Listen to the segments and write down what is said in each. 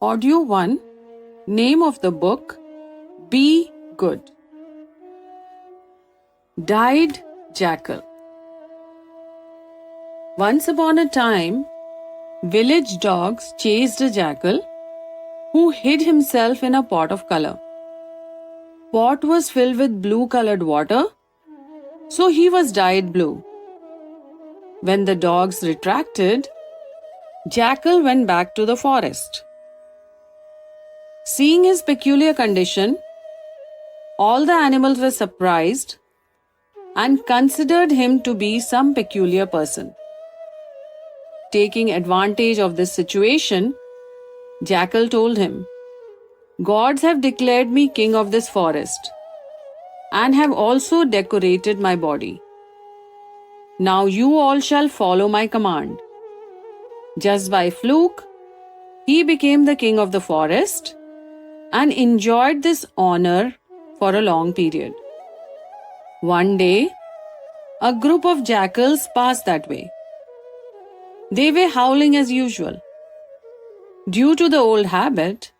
Audio 1. Name of the book, Be Good. Died Jackal. Once upon a time, village dogs chased a jackal who hid himself in a pot of color. Pot was filled with blue-colored water, so he was dyed blue. When the dogs retracted, Jackal went back to the forest. Seeing his peculiar condition, all the animals were surprised and considered him to be some peculiar person. Taking advantage of this situation, Jackal told him, "Gods have declared me king of this forest and have also decorated my body. Now you all shall follow my command." Just by fluke, he became the king of the forest and enjoyed this honor for a long period. One day, a group of jackals passed that way. They were howling as usual. Due to the old habit,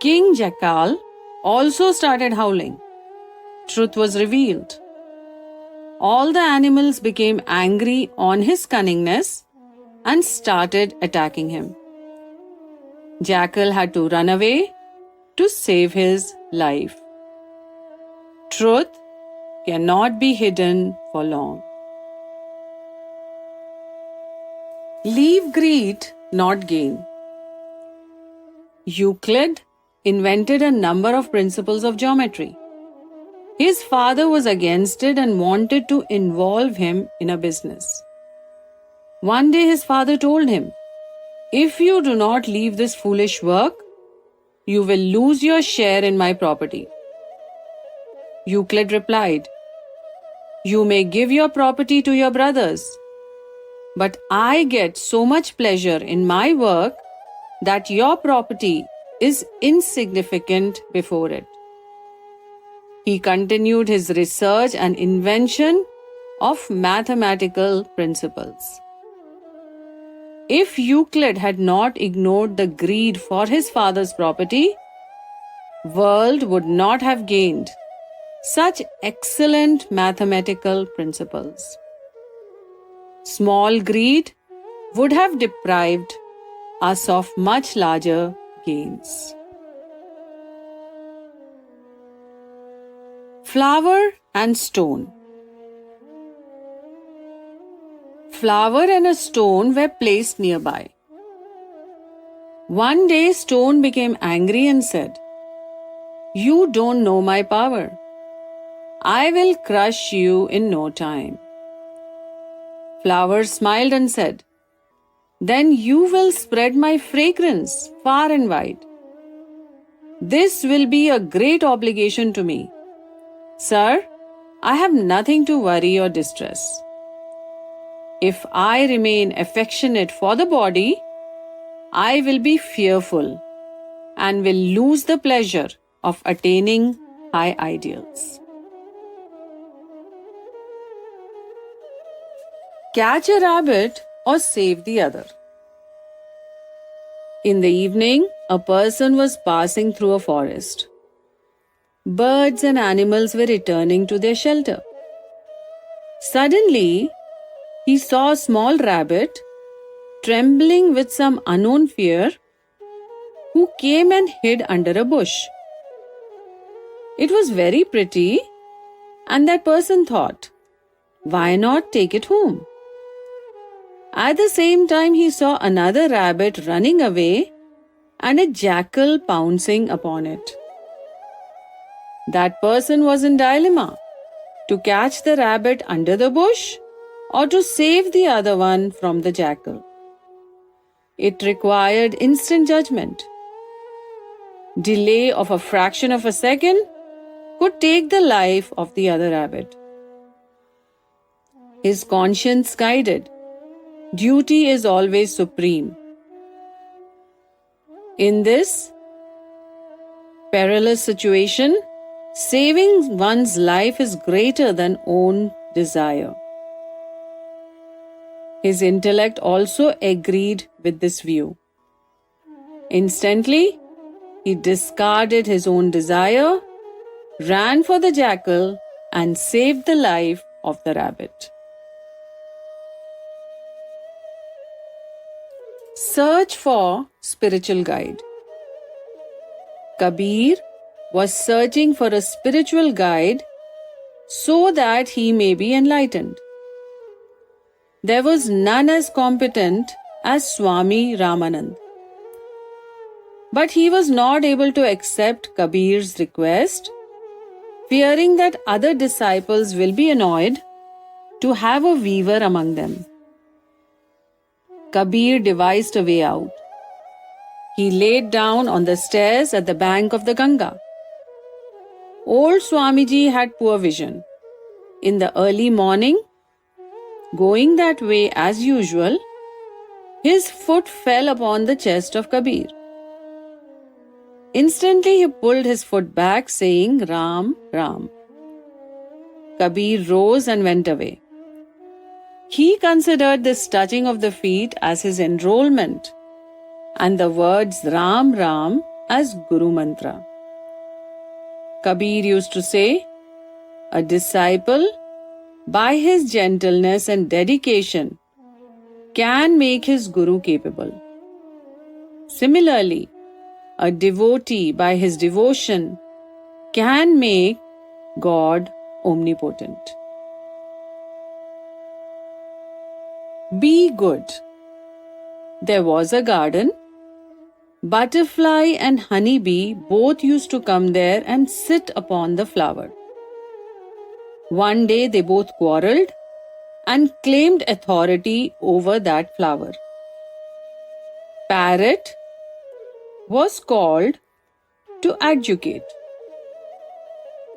King Jackal also started howling. Truth was revealed. All the animals became angry on his cunningness and started attacking him. Jackal had to run away to save his life. Truth cannot be hidden for long. Leave greed, not gain. Euclid invented a number of principles of geometry. His father was against it and wanted to involve him in a business. One day his father told him, "If you do not leave this foolish work, you will lose your share in my property." Euclid replied, "You may give your property to your brothers, but I get so much pleasure in my work that your property is insignificant before it." He continued his research and invention of mathematical principles. If Euclid had not ignored the greed for his father's property, world would not have gained such excellent mathematical principles. Small greed would have deprived us of much larger gains. Flower and stone. Flower and a stone were placed nearby. One day, Stone became angry and said, "You don't know my power. I will crush you in no time." Flower smiled and said, "Then you will spread my fragrance far and wide. This will be a great obligation to me. Sir, I have nothing to worry or distress. If I remain affectionate for the body, I will be fearful and will lose the pleasure of attaining high ideals." Catch a rabbit or save the other. In the evening, a person was passing through a forest. Birds and animals were returning to their shelter. Suddenly, he saw a small rabbit, trembling with some unknown fear, who came and hid under a bush. It was very pretty, and that person thought, "Why not take it home?" At the same time, he saw another rabbit running away and a jackal pouncing upon it. That person was in dilemma, to catch the rabbit under the bush or to save the other one from the jackal. It required instant judgment. Delay of a fraction of a second could take the life of the other rabbit. His conscience guided. Duty is always supreme. In this perilous situation, saving one's life is greater than own desire. His intellect also agreed with this view. Instantly, he discarded his own desire, ran for the jackal, and saved the life of the rabbit. Search for spiritual guide. Kabir was searching for a spiritual guide so that he may be enlightened. There was none as competent as Swami Ramanand. But he was not able to accept Kabir's request, fearing that other disciples will be annoyed to have a weaver among them. Kabir devised a way out. He laid down on the stairs at the bank of the Ganga. Old Swamiji had poor vision. In the early morning, going that way as usual, his foot fell upon the chest of Kabir. Instantly he pulled his foot back, saying, "Ram, Ram." Kabir rose and went away. He considered this touching of the feet as his enrollment and the words Ram, Ram as Guru Mantra. Kabir used to say, "A disciple, by his gentleness and dedication, can make his Guru capable. Similarly, a devotee, by his devotion, can make God omnipotent." Be good. There was a garden. Butterfly and honeybee both used to come there and sit upon the flower. One day they both quarreled and claimed authority over that flower. Parrot was called to adjudicate.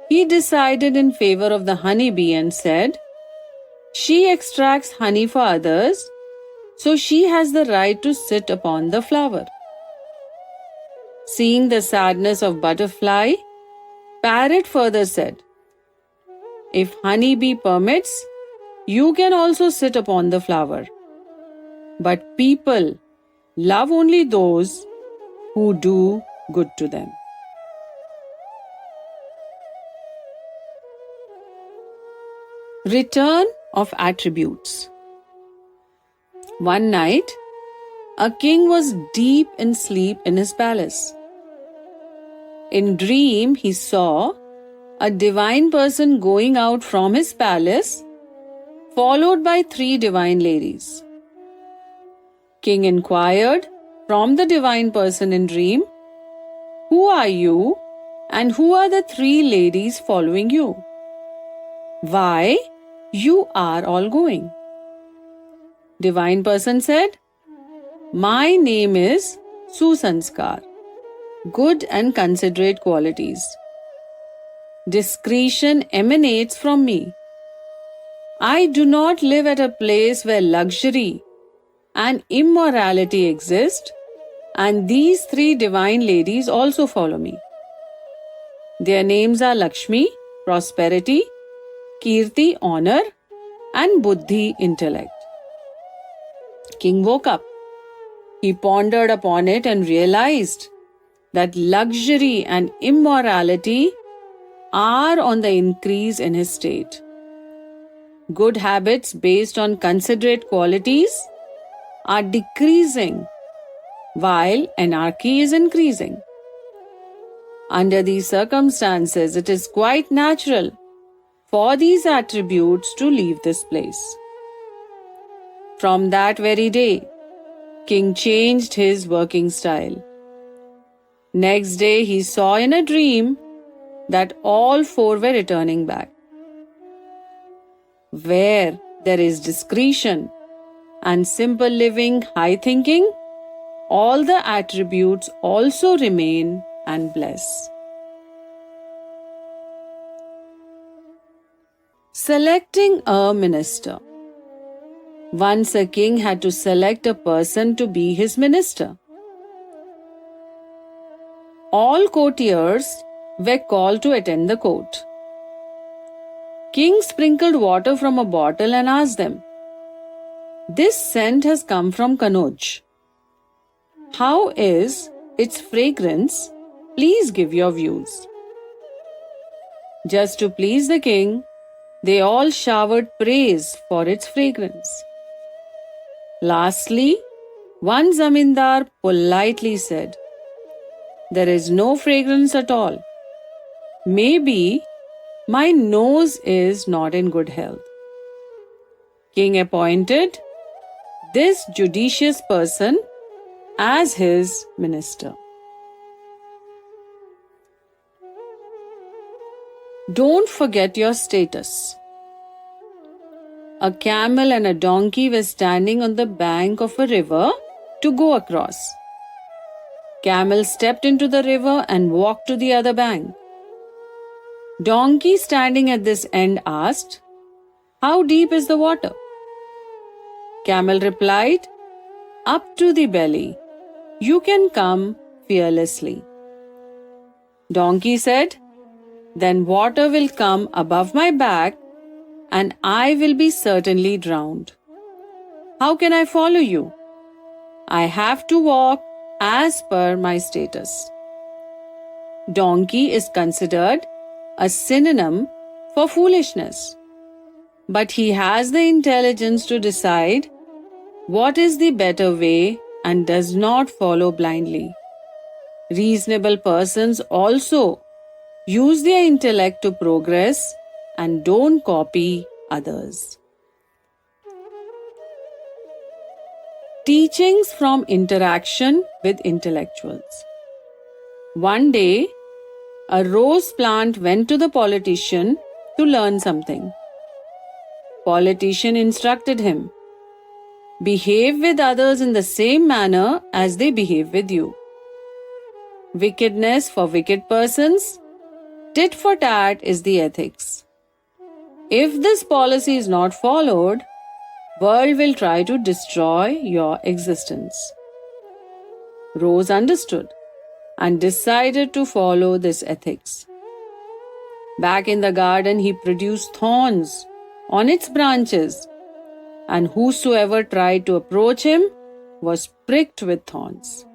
He decided in favor of the honeybee and said, "She extracts honey for others, so she has the right to sit upon the flower." Seeing the sadness of butterfly, Parrot further said, "If honeybee permits, you can also sit upon the flower. But people love only those who do good to them." Return of attributes. One night, a king was deep in sleep in his palace. In dream, he saw a divine person going out from his palace, followed by 3 divine ladies. King inquired from the divine person in dream, "Who are you and who are the 3 ladies following you? Why you are all going?" Divine person said, "My name is Susanskar, good and considerate qualities. Discretion emanates from me. I do not live at a place where luxury and immorality exist, and these 3 divine ladies also follow me. Their names are Lakshmi, prosperity, Kirti, honor, and Buddhi, intellect." King woke up. He pondered upon it and realized that luxury and immorality are on the increase in his state. Good habits based on considerate qualities are decreasing while anarchy is increasing. Under these circumstances, it is quite natural for these attributes to leave this place. From that very day, King changed his working style. Next day, he saw in a dream that all 4 were returning back. Where there is discretion and simple living, high thinking, all the attributes also remain and bless. Selecting a minister. Once a king had to select a person to be his minister. All courtiers were called to attend the court. King sprinkled water from a bottle and asked them, "This scent has come from Kanoj. How is its fragrance, please give your views. Just to please the king, they all showered praise for its fragrance. Lastly, one zamindar politely said, "There is no fragrance at all. Maybe my nose is not in good health." King appointed this judicious person as his minister. Don't forget your status. A camel and a donkey were standing on the bank of a river to go across. Camel stepped into the river and walked to the other bank. Donkey standing at this end asked, "How deep is the water?" Camel replied, "Up to the belly. You can come fearlessly." Donkey said, "Then water will come above my back and I will be certainly drowned. How can I follow you? I have to walk as per my status." Donkey is considered a synonym for foolishness, but he has the intelligence to decide what is the better way and does not follow blindly. Reasonable persons also use their intellect to progress and don't copy others. Teachings from interaction with intellectuals. One day, a rose plant went to the politician to learn something. Politician instructed him, "Behave with others in the same manner as they behave with you. Wickedness for wicked persons, tit for tat is the ethics. If this policy is not followed, world will try to destroy your existence." Rose understood and decided to follow this ethics. Back in the garden, he produced thorns on its branches, and whosoever tried to approach him was pricked with thorns.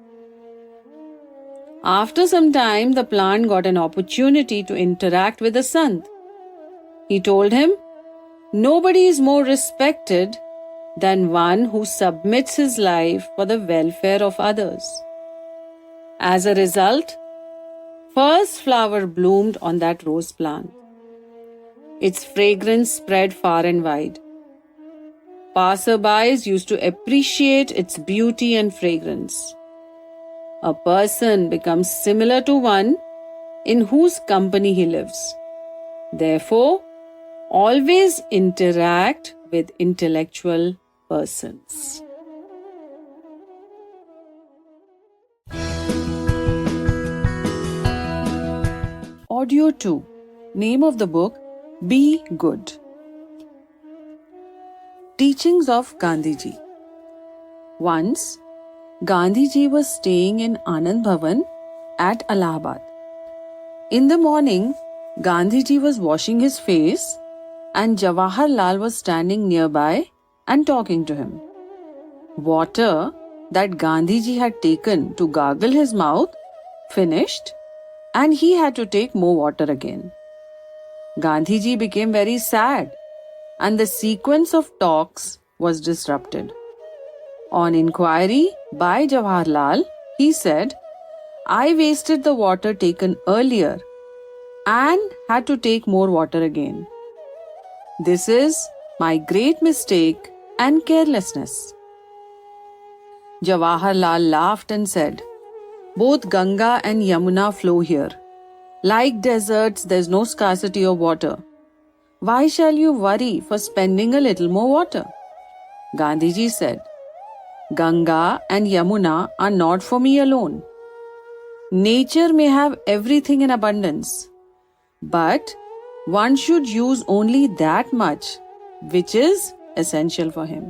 After some time, the plant got an opportunity to interact with the Sant. He told him, "Nobody is more respected than one who submits his life for the welfare of others." As a result, first flower bloomed on that rose plant. Its fragrance spread far and wide. Passerbys used to appreciate its beauty and fragrance. A person becomes similar to one in whose company he lives. Therefore, always interact with intellectual persons. Audio 2. Name of the book, Be Good. Teachings of Gandhiji. Once, Gandhiji was staying in Anand Bhavan at Allahabad. In the morning, Gandhiji was washing his face and Jawaharlal was standing nearby and talking to him. Water that Gandhiji had taken to gargle his mouth finished and he had to take more water again. Gandhiji became very sad and the sequence of talks was disrupted. On inquiry by Jawaharlal, he said, "I wasted the water taken earlier and had to take more water again. This is my great mistake and carelessness." Jawaharlal laughed and said, "Both Ganga and Yamuna flow here. Like deserts, there is no scarcity of water. Why shall you worry for spending a little more water?" Gandhiji said, "Ganga and Yamuna are not for me alone. Nature may have everything in abundance, but one should use only that much which is essential for him."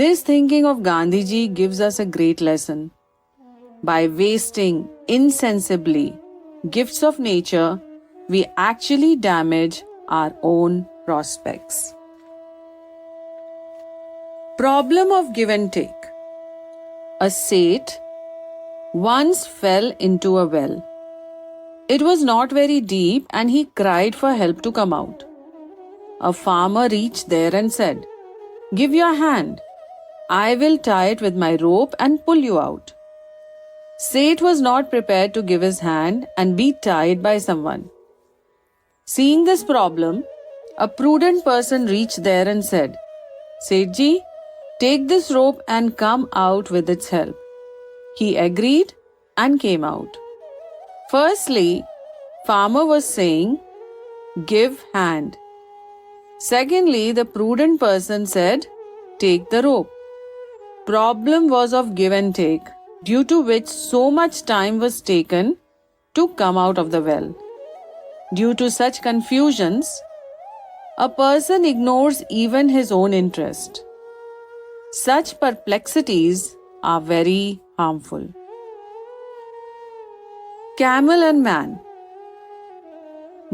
This thinking of Gandhiji gives us a great lesson. By wasting insensibly gifts of nature, we actually damage our own prospects. Problem of give and take. A Seth once fell into a well. It was not very deep and he cried for help to come out. A farmer reached there and said, "Give your hand. I will tie it with my rope and pull you out." Seth was not prepared to give his hand and be tied by someone. Seeing this problem, a prudent person reached there and said, "Sethji, take this rope and come out with its help." He agreed and came out. Firstly, farmer was saying, "Give hand." Secondly, the prudent person said, "Take the rope." Problem was of give and take, due to which so much time was taken to come out of the well. Due to such confusions, a person ignores even his own interest. Such perplexities are very harmful. Camel and man.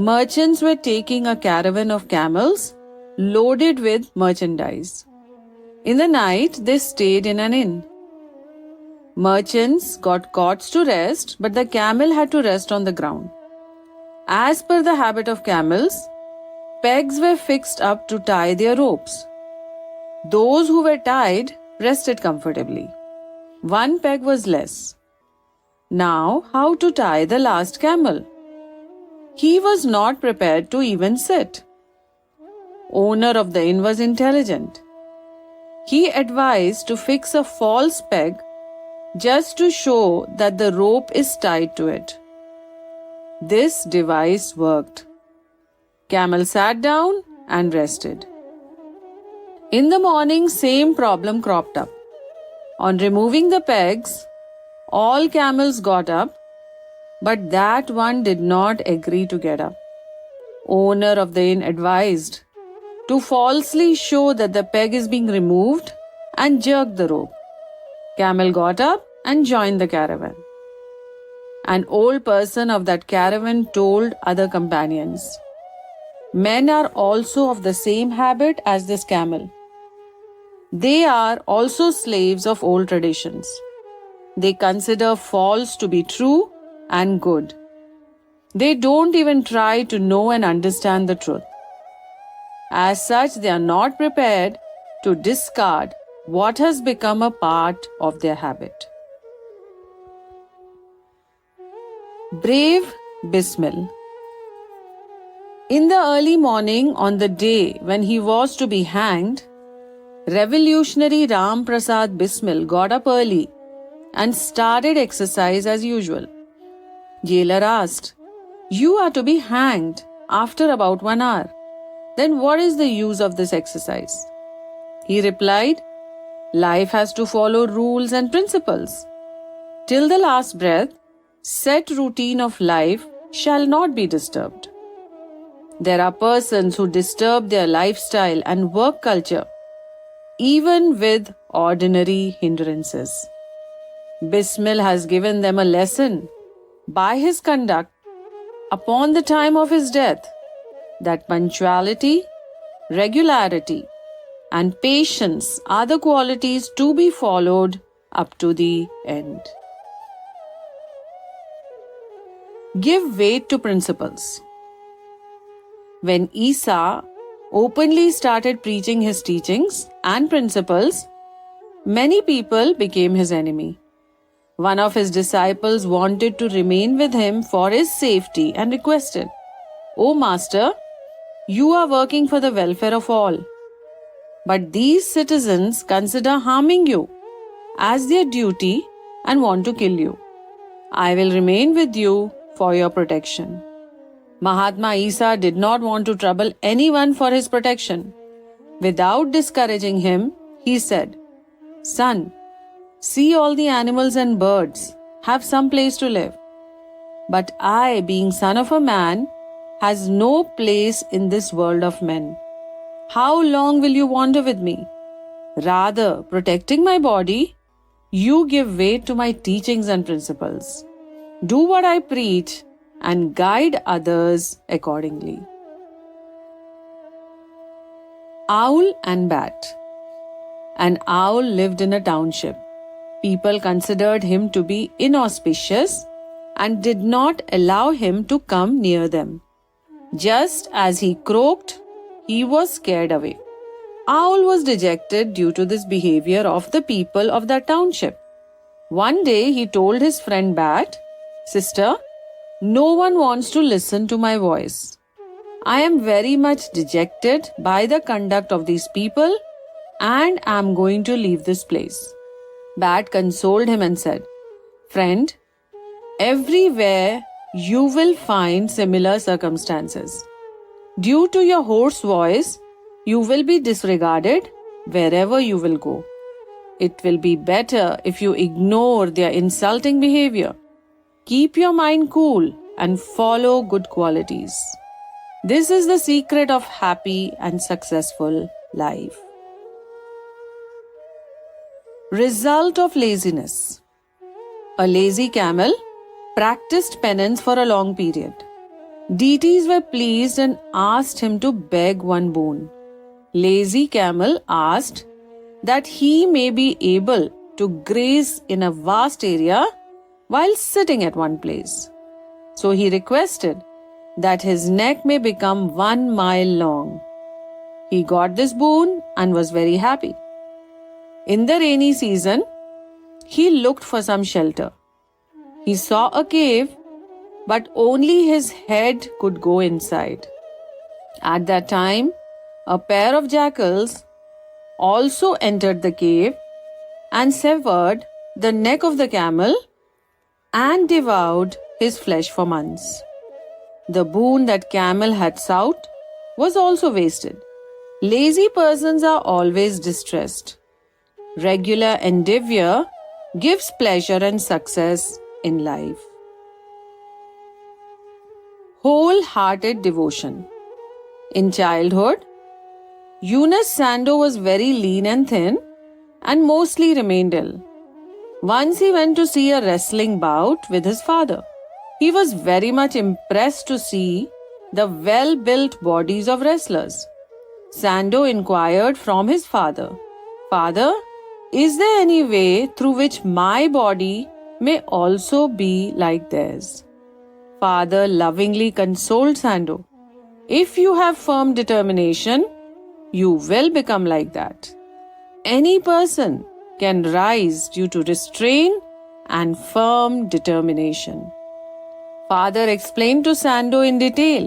Merchants were taking a caravan of camels loaded with merchandise. In the night, they stayed in an inn. Merchants got cots to rest, but the camel had to rest on the ground. As per the habit of camels, pegs were fixed up to tie their ropes. Those who were tied rested comfortably. One peg was less. Now, how to tie the last camel? He was not prepared to even sit. Owner of the inn was intelligent. He advised to fix a false peg just to show that the rope is tied to it. This device worked. Camel sat down and rested. In the morning, same problem cropped up. On removing the pegs, all camels got up, but that one did not agree to get up. Owner of the inn advised to falsely show that the peg is being removed and jerked the rope. Camel got up and joined the caravan. An old person of that caravan told other companions, "Men are also of the same habit as this camel. They are also slaves of old traditions. They consider false to be true and good. They don't even try to know and understand the truth. As such, they are not prepared to discard what has become a part of their habit." Brave Bismil. In the early morning on the day when he was to be hanged, revolutionary Ram Prasad Bismil got up early and started exercise as usual. Jailer asked, "You are to be hanged after about 1 hour. Then what is the use of this exercise?" He replied, "Life has to follow rules and principles. Till the last breath, set routine of life shall not be disturbed. There are persons who disturb their lifestyle and work culture, even with ordinary hindrances. Bismil has given them a lesson by his conduct upon the time of his death that punctuality, regularity, and patience are the qualities to be followed up to the end." Give weight to principles. When Isa openly started preaching his teachings and principles, many people became his enemy. One of his disciples wanted to remain with him for his safety and requested, "O Master, you are working for the welfare of all. But these citizens consider harming you as their duty and want to kill you. I will remain with you for your protection." Mahatma Isa did not want to trouble anyone for his protection. Without discouraging him, he said, "Son, see all the animals and birds have some place to live. But I, being son of a man, has no place in this world of men. How long will you wander with me? Rather, protecting my body, you give weight to my teachings and principles. Do what I preach and guide others accordingly." Owl and Bat. An owl lived in a township. People considered him to be inauspicious and did not allow him to come near them. Just as he croaked, he was scared away. Owl was dejected due to this behavior of the people of that township. One day he told his friend Bat, "Sister, no one wants to listen to my voice. I am very much dejected by the conduct of these people and am going to leave this place." Bat consoled him and said, "Friend, everywhere you will find similar circumstances. Due to your hoarse voice, you will be disregarded wherever you will go. It will be better if you ignore their insulting behavior. Keep your mind cool and follow good qualities. This is the secret of happy and successful life." Result of laziness. A lazy camel practiced penance for a long period. Deities were pleased and asked him to beg one boon. Lazy camel asked that he may be able to graze in a vast area while sitting at one place. So he requested that his neck may become 1 mile long. He got this boon and was very happy. In the rainy season, he looked for some shelter. He saw a cave, but only his head could go inside. At that time, a pair of jackals also entered the cave and severed the neck of the camel and devoured his flesh for months. The boon that camel had sought was also wasted. Lazy persons are always distressed. Regular endeavor gives pleasure and success in life. Wholehearted devotion. In childhood, Eunice Sandow was very lean and thin and mostly remained ill. Once he went to see a wrestling bout with his father. He was very much impressed to see the well-built bodies of wrestlers. Sandow inquired from his father, "Father, is there any way through which my body may also be like theirs?" Father lovingly consoled Sandow, "If you have firm determination, you will become like that. Any person can rise due to restraint and firm determination." Father explained to Sandow in detail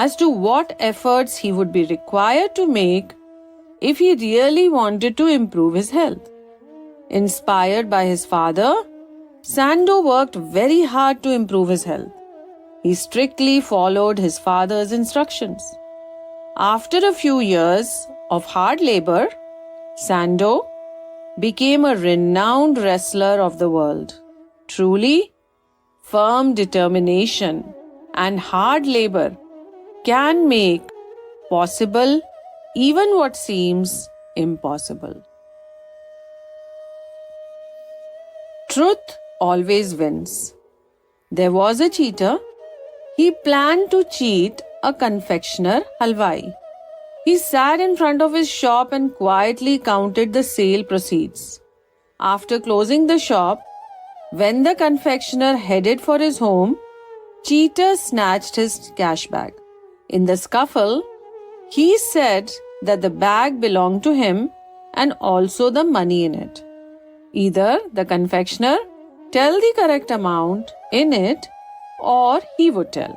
as to what efforts he would be required to make if he really wanted to improve his health. Inspired by his father, Sandow worked very hard to improve his health. He strictly followed his father's instructions. After a few years of hard labor, Sandow became a renowned wrestler of the world. Truly, firm determination and hard labor can make possible even what seems impossible. Truth always wins. There was a cheater. He planned to cheat a confectioner halwai. He sat in front of his shop and quietly counted the sale proceeds. After closing the shop, when the confectioner headed for his home, cheater snatched his cash bag. In the scuffle, he said that the bag belonged to him and also the money in it. Either the confectioner tell the correct amount in it or he would tell.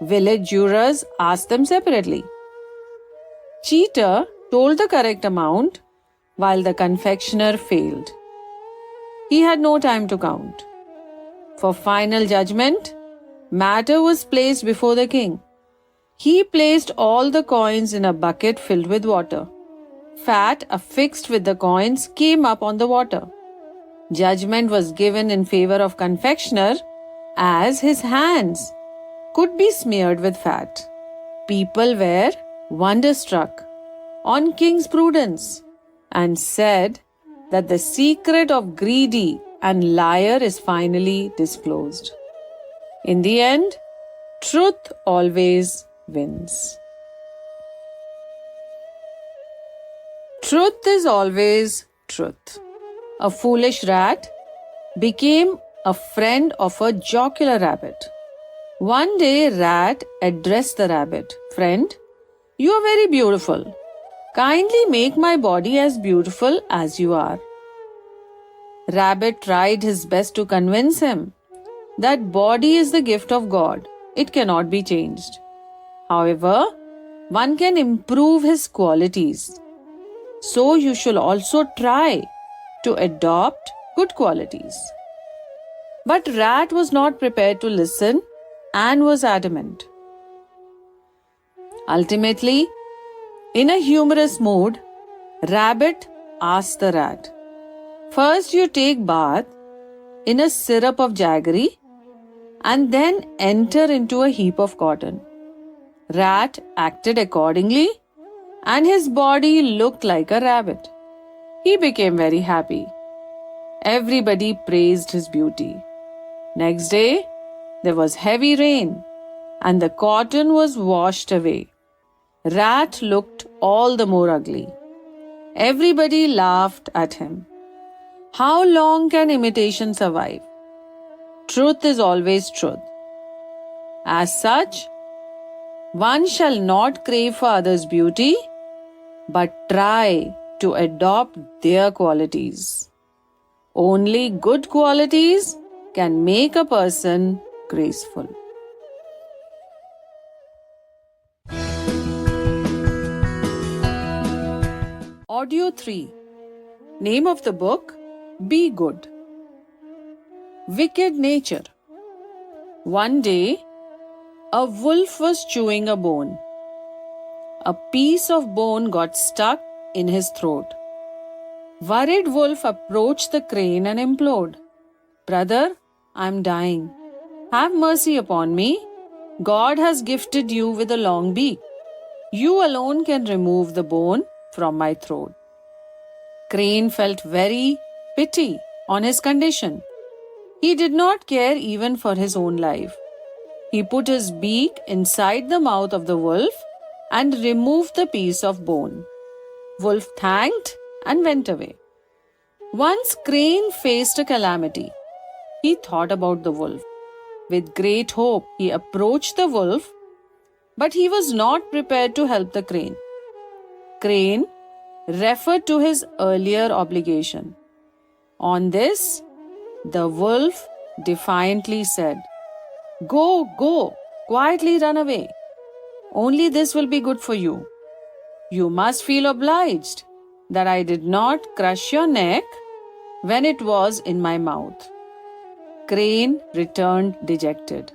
Village jurors asked them separately. Cheater told the correct amount while the confectioner failed. He had no time to count. For final judgment, matter was placed before the king. He placed all the coins in a bucket filled with water. Fat affixed with the coins came up on the water. Judgment was given in favor of confectioner as his hands could be smeared with fat. People were wonderstruck on King's prudence and said that the secret of greedy and liar is finally disclosed. In the end, truth always wins. Truth is always truth. A foolish rat became a friend of a jocular rabbit. One day, Rat addressed the rabbit, "Friend, you are very beautiful. Kindly make my body as beautiful as you are." Rabbit tried his best to convince him that body is the gift of God. It cannot be changed. However, one can improve his qualities. So you should also try to adopt good qualities. But Rat was not prepared to listen and was adamant. Ultimately, in a humorous mood, Rabbit asked the rat, "First you take bath in a syrup of jaggery and then enter into a heap of cotton." Rat acted accordingly and his body looked like a rabbit. He became very happy. Everybody praised his beauty. Next day, there was heavy rain and the cotton was washed away. Rat looked all the more ugly. Everybody laughed at him. How long can imitation survive? Truth is always truth. As such, one shall not crave for others' beauty, but try to adopt their qualities. Only good qualities can make a person graceful. Audio 3. Name of the book: Be Good. Wicked Nature. One day, a wolf was chewing a bone. A piece of bone got stuck in his throat. Worried wolf approached the crane and implored, "Brother, I'm dying. Have mercy upon me. God has gifted you with a long beak. You alone can remove the bone from my throat." Crane felt very pity on his condition. He did not care even for his own life. He put his beak inside the mouth of the wolf and removed the piece of bone. Wolf thanked and went away. Once Crane faced a calamity. He thought about the wolf. With great hope, he approached the wolf, but he was not prepared to help the crane. Crane referred to his earlier obligation. On this, the wolf defiantly said, "Go, go, quietly run away. Only this will be good for you. You must feel obliged that I did not crush your neck when it was in my mouth." Crane returned dejected.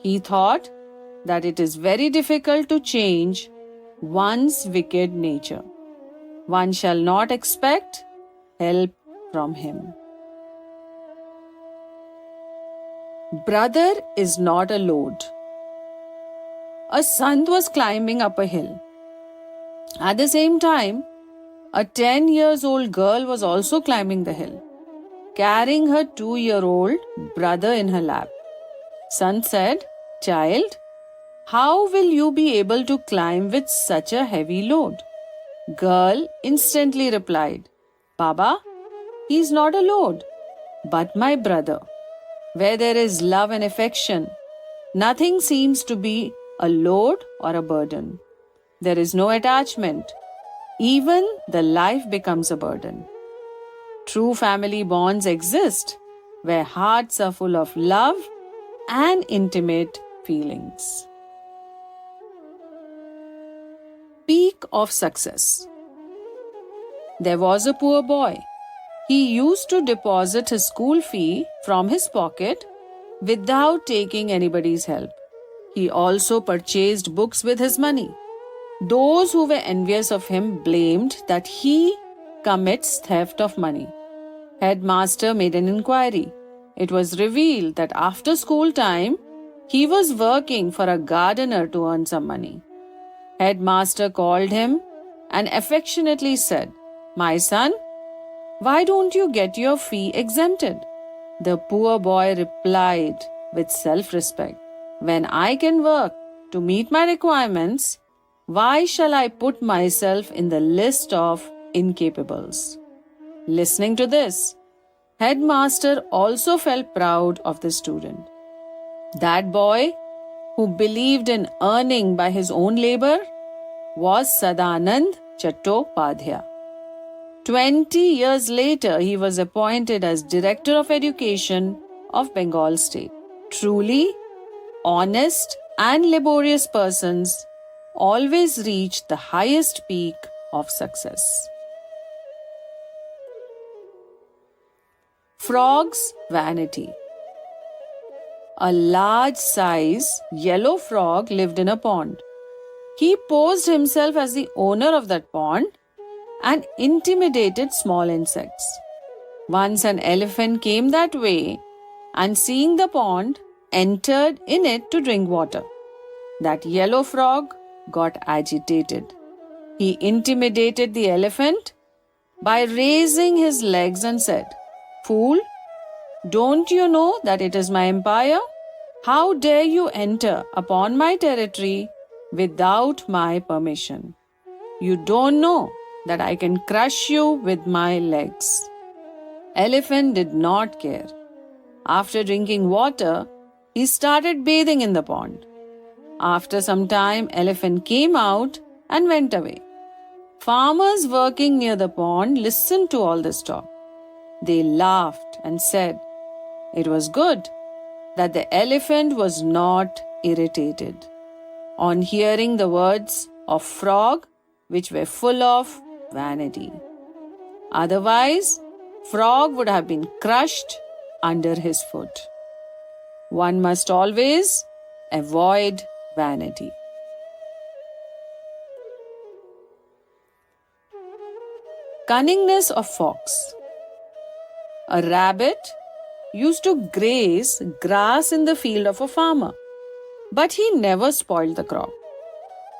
He thought that it is very difficult to change one's wicked nature. One shall not expect help from him. Brother is not a load. A Sant was climbing up a hill. At the same time, a 10 years old girl was also climbing the hill, carrying her 2-year-old brother in her lap. Sant said, "Child, how will you be able to climb with such a heavy load?" Girl instantly replied, "Baba, he is not a load, but my brother. Where there is love and affection, nothing seems to be a load or a burden. There is no attachment. Even the life becomes a burden. True family bonds exist where hearts are full of love and intimate feelings." Peak of success. There was a poor boy. He used to deposit his school fee from his pocket without taking anybody's help. He also purchased books with his money. Those who were envious of him blamed that he commits theft of money. Headmaster made an inquiry. It was revealed that after school time, he was working for a gardener to earn some money. Headmaster called him and affectionately said, "My son, why don't you get your fee exempted?" The poor boy replied with self-respect, "When I can work to meet my requirements, why shall I put myself in the list of incapables?" Listening to this, headmaster also felt proud of the student. That boy, who believed in earning by his own labor, was Sadanand Chattopadhyay. 20 years later, he was appointed as Director of Education of Bengal State. Truly, honest and laborious persons always reach the highest peak of success. Frog's vanity. A large-size yellow frog lived in a pond. He posed himself as the owner of that pond and intimidated small insects. Once an elephant came that way and, seeing the pond, entered in it to drink water. That yellow frog got agitated. He intimidated the elephant by raising his legs and said, "Fool, don't you know that it is my empire? How dare you enter upon my territory without my permission? You don't know that I can crush you with my legs." Elephant did not care. After drinking water, he started bathing in the pond. After some time, elephant came out and went away. Farmers working near the pond listened to all this talk. They laughed and said it was good that the elephant was not irritated on hearing the words of frog, which were full of vanity. Otherwise, frog would have been crushed under his foot. One must always avoid vanity. Cunningness of fox. A rabbit used to graze grass in the field of a farmer, but he never spoiled the crop.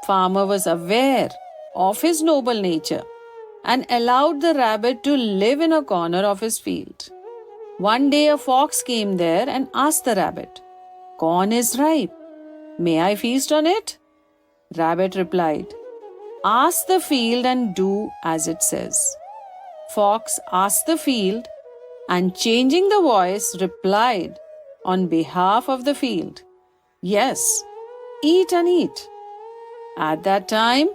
Farmer was aware of his noble nature and allowed the rabbit to live in a corner of his field. One day a fox came there and asked the rabbit, "Corn is ripe. May I feast on it?" Rabbit replied, "Ask the field and do as it says." Fox asked the field and, changing the voice, replied on behalf of the field, "Yes, eat and eat." At that time,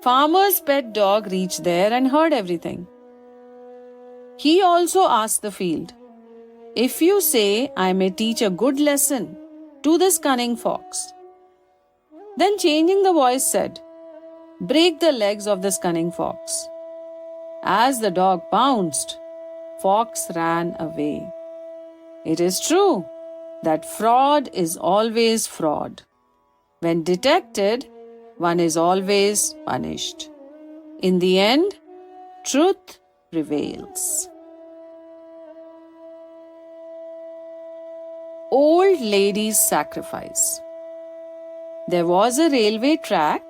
farmer's pet dog reached there and heard everything. He also asked the field, "If you say I may teach a good lesson to this cunning fox," then, changing the voice, said, "Break the legs of this cunning fox." As the dog pounced, fox ran away. It is true that fraud is always fraud. When detected, one is always punished. In the end, truth prevails. Old lady's sacrifice. There was a railway track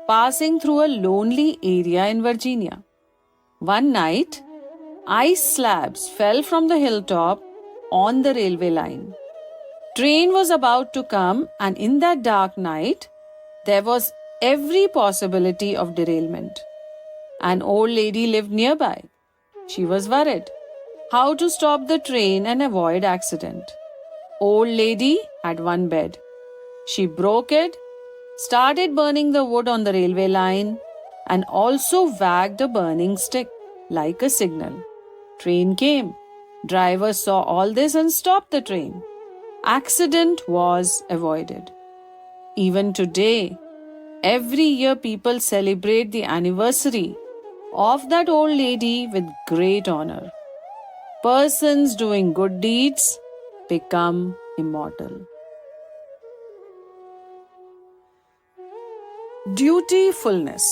passing through a lonely area in Virginia. One night, ice slabs fell from the hilltop on the railway line. Train was about to come, and in that dark night, there was every possibility of derailment. An old lady lived nearby. She was worried how to stop the train and avoid accident. Old lady had one bed. She broke it, started burning the wood on the railway line, and also wagged a burning stick like a signal. Train came. Driver saw all this and stopped the train. Accident was avoided. Even today, every year people celebrate the anniversary of that old lady with great honor. Persons doing good deeds become immortal. Dutifulness.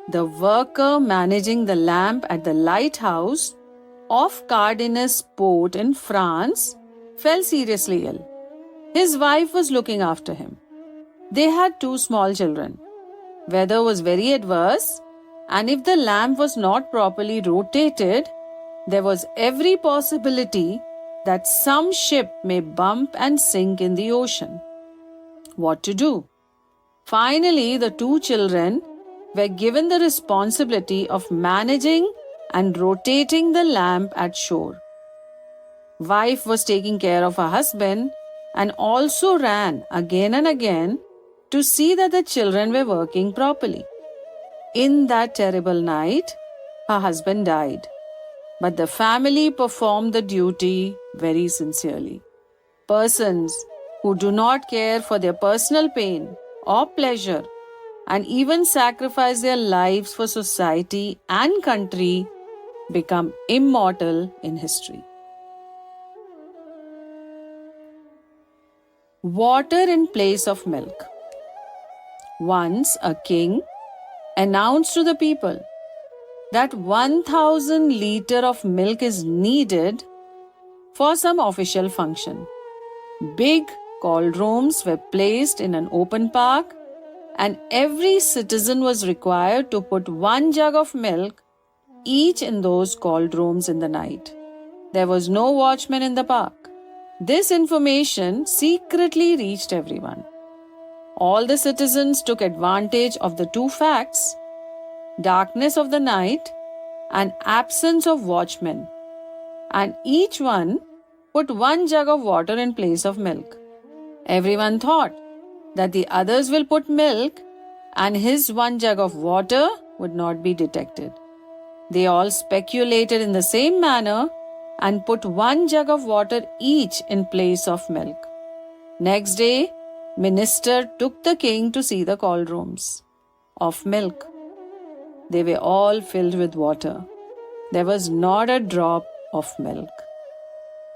The worker managing the lamp at the lighthouse of Cunningness port in France fell seriously ill. His wife was looking after him. They had 2 small children. Weather was very adverse, and if the lamp was not properly rotated, there was every possibility that some ship may bump and sink in the ocean. What to do? Finally, the 2 children were given the responsibility of managing and rotating the lamp at shore. Wife was taking care of her husband and also ran again and again to see that the children were working properly. In that terrible night, her husband died, but the family performed the duty very sincerely. Persons who do not care for their personal pain or pleasure and even sacrifice their lives for society and country become immortal in history. Water in place of milk. Once a king announced to the people that 1000 liters of milk is needed for some official function. Big cauldrons were placed in an open park, and every citizen was required to put 1 jug of milk each in those cauldrons in the night. There was no watchman in the park. This information secretly reached everyone. All the citizens took advantage of the two facts: darkness of the night and absence of watchmen, and each one put 1 jug of water in place of milk. Everyone thought that the others will put milk and his 1 jug of water would not be detected. They all speculated in the same manner and put 1 jug of water each in place of milk. Next day, minister took the king to see the cauldrons of milk. They were all filled with water. There was not a drop of milk.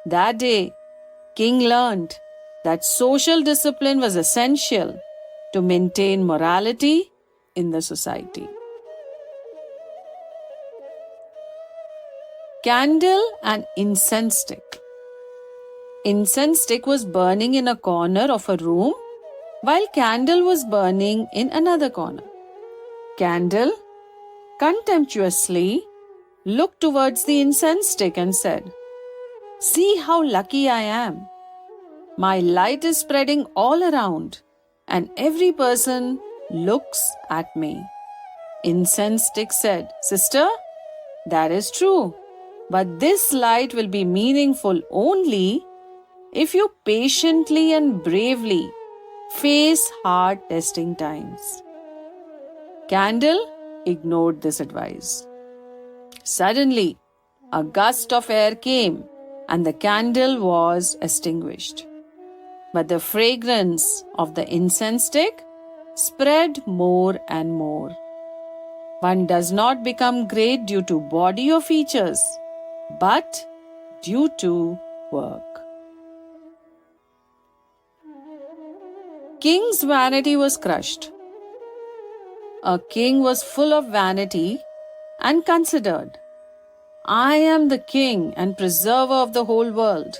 That day, king learned that social discipline was essential to maintain morality in the society. Candle and incense stick. Incense stick was burning in a corner of a room while candle was burning in another corner. Candle contemptuously looked towards the incense stick and said, "See how lucky I am. My light is spreading all around and every person looks at me." Incense stick said, "Sister, that is true, but this light will be meaningful only if you patiently and bravely face hard testing times." Candle ignored this advice. Suddenly, a gust of air came and the candle was extinguished. But the fragrance of the incense stick spread more and more. One does not become great due to body or features, but due to work. King's vanity was crushed. A king was full of vanity and considered, "I am the king and preserver of the whole world."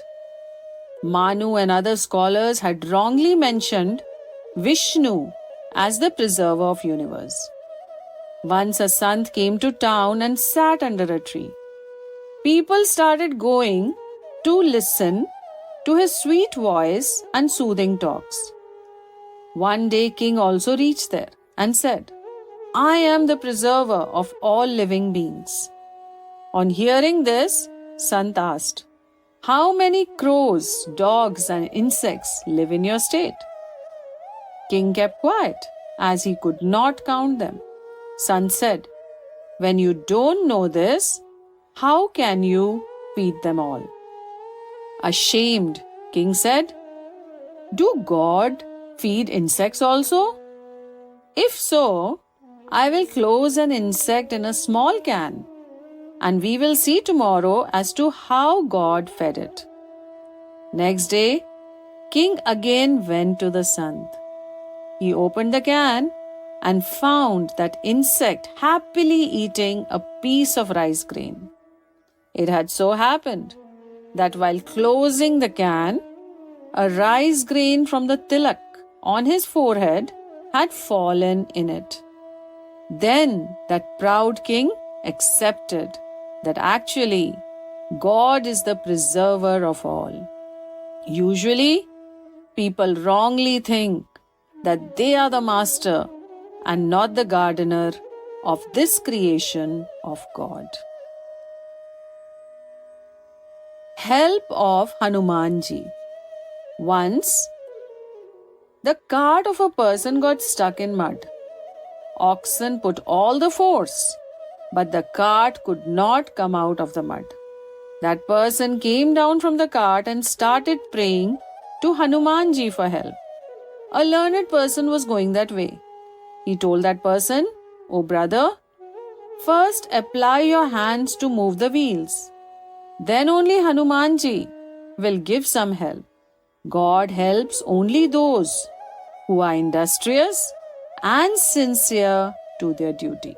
Manu and other scholars had wrongly mentioned Vishnu as the preserver of universe. Once a sant came to town and sat under a tree. People started going to listen to his sweet voice and soothing talks. One day king also reached there and said, "I am the preserver of all living beings." On hearing this, Sant asked, "How many crows, dogs, and insects live in your state?" King kept quiet, as he could not count them. Sant said, "When you don't know this, how can you feed them all?" Ashamed, King said, "Do God feed insects also? If so, I will close an insect in a small can, and we will see tomorrow as to how God fed it." Next day, King again went to the Sant. He opened the can and found that insect happily eating a piece of rice grain. It had so happened that while closing the can, a rice grain from the tilak on his forehead had fallen in it. Then that proud king accepted that actually God is the preserver of all. Usually, people wrongly think that they are the master and not the gardener of this creation of God. Help of Hanumanji. Once, the cart of a person got stuck in mud. Oxen put all the force, but the cart could not come out of the mud. That person came down from the cart and started praying to Hanumanji for help. A learned person was going that way. He told that person, "Oh brother, first apply your hands to move the wheels. Then only Hanumanji will give some help. God helps only those who are industrious and sincere to their duty."